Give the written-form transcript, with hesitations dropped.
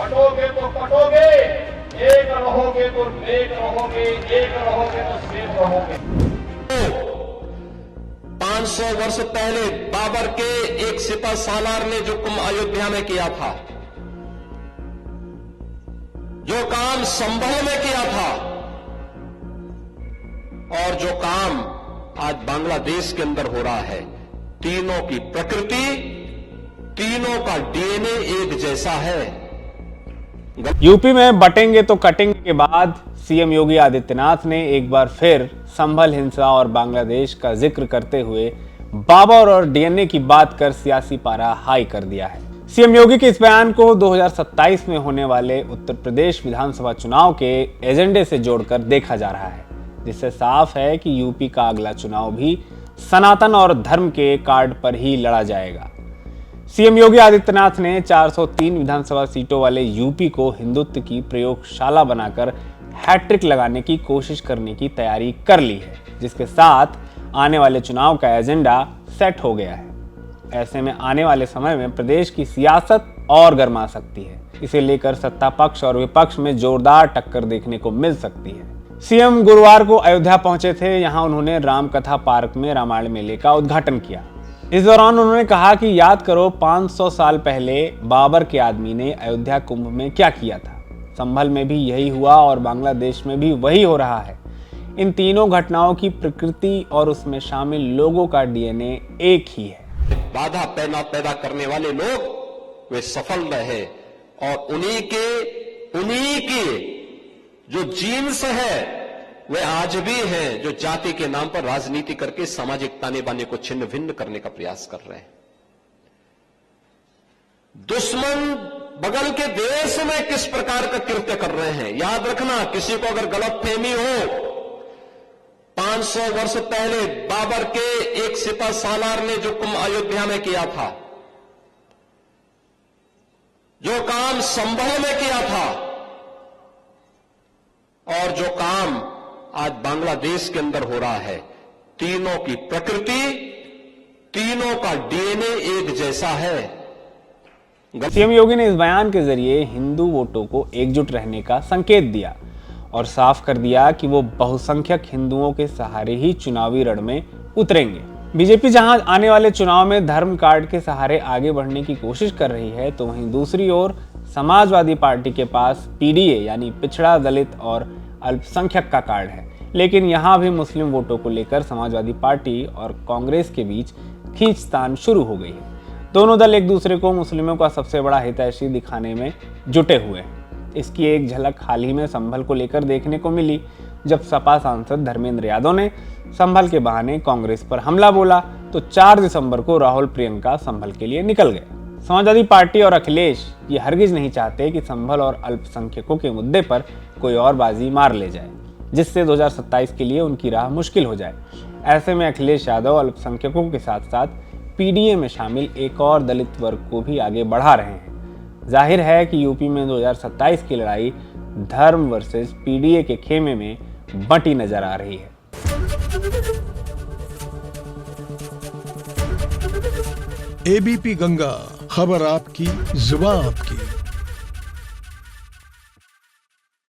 बटोगे तो कटोगे, एक रहोगे तो नेक रहोगे, एक रहोगे तो सेफ रहोगे। 500 वर्ष पहले बाबर के एक सिपह सालार ने जो कुंभ अयोध्या में किया था, जो काम संभल में किया था, और जो काम आज बांग्लादेश के अंदर हो रहा है, तीनों की प्रकृति, तीनों का डीएनए एक जैसा है। यूपी में बटेंगे तो कटेंगे के बाद सीएम योगी आदित्यनाथ ने एक बार फिर संभल हिंसा और बांग्लादेश का जिक्र करते हुए बाबर और डीएनए की बात कर सियासी पारा हाई कर दिया है। सीएम योगी के इस बयान को 2027 में होने वाले उत्तर प्रदेश विधानसभा चुनाव के एजेंडे से जोड़कर देखा जा रहा है, जिससे साफ है कि यूपी का अगला चुनाव भी सनातन और धर्म के कार्ड पर ही लड़ा जाएगा। सीएम योगी आदित्यनाथ ने 403 विधानसभा सीटों वाले यूपी को हिंदुत्व की प्रयोगशाला बनाकर हैट्रिक लगाने की कोशिश करने की तैयारी कर ली है, जिसके साथ आने वाले चुनाव का एजेंडा सेट हो गया है। ऐसे में आने वाले समय में प्रदेश की सियासत और गर्मा सकती है। इसे लेकर सत्ता पक्ष और विपक्ष में जोरदार टक्कर देखने को मिल सकती है। सीएम गुरुवार को अयोध्या पहुंचे थे। यहां उन्होंने रामकथा पार्क में रामायण मेले का उद्घाटन किया। इस दौरान उन्होंने कहा कि याद करो 500 साल पहले बाबर के आदमी ने अयोध्या कुंभ में क्या किया था। संभल में भी यही हुआ और बांग्लादेश में भी वही हो रहा है। इन तीनों घटनाओं की प्रकृति और उसमें शामिल लोगों का डीएनए एक ही है। बाधा पैदा करने वाले लोग वे सफल रहे, और उन्हीं की जो जीन्स है वे आज भी हैं, जो जाति के नाम पर राजनीति करके सामाजिक ताने बाने को छिन्न भिन्न करने का प्रयास कर रहे हैं। दुश्मन बगल के देश में किस प्रकार का कृत्य कर रहे हैं, याद रखना। किसी को अगर गलतफहमी हो, 500 वर्ष पहले बाबर के एक सिपह सालार ने जो कुंभ अयोध्या में किया था, जो काम संभल में किया था, और जो काम आज बांग्लादेश के अंदर हो रहा है, तीनों की प्रकृति, तीनों का डीएनए एक जैसा है। सीएम योगी ने इस बयान के जरिए हिंदू वोटों को एकजुट रहने का संकेत दिया और साफ कर दिया कि वो बहुसंख्यक हिंदुओं के सहारे ही चुनावी रण में उतरेंगे। बीजेपी जहां आने वाले चुनाव में धर्म कार्ड के सहारे आगे बढ़ने की कोशिश कर रही है, तो वहीं दूसरी ओर समाजवादी पार्टी के पास पीडीए यानी पिछड़ा, दलित और अल्पसंख्यक का कार्ड है। लेकिन यहां भी मुस्लिम वोटों को लेकर समाजवादी पार्टी और कांग्रेस के बीच खींचतान शुरू हो गई है। दोनों दल एक दूसरे को मुस्लिमों का सबसे बड़ा हितैषी दिखाने में जुटे हुए हैं। इसकी एक झलक हाल ही में संभल को लेकर देखने को मिली, जब सपा सांसद धर्मेंद्र यादव ने संभल के बहाने कांग्रेस पर हमला बोला, तो 4 दिसंबर को राहुल प्रियंका संभल के लिए निकल गए। समाजवादी पार्टी और अखिलेश ये हरगिज नहीं चाहते कि संभल और अल्पसंख्यकों के मुद्दे पर कोई और बाजी मार ले जाए, जिससे 2027 के लिए उनकी राह मुश्किल हो जाए। ऐसे में अखिलेश यादव अल्पसंख्यकों के साथ साथ पीडीए में शामिल एक और दलित वर्ग को भी आगे बढ़ा रहे हैं। जाहिर है कि यूपी में 2027 की लड़ाई धर्म वर्सेस पीडीए के खेमे में बंटी नजर आ रही है। एबीपी गंगा, खबर आपकी, जुबान आपकी।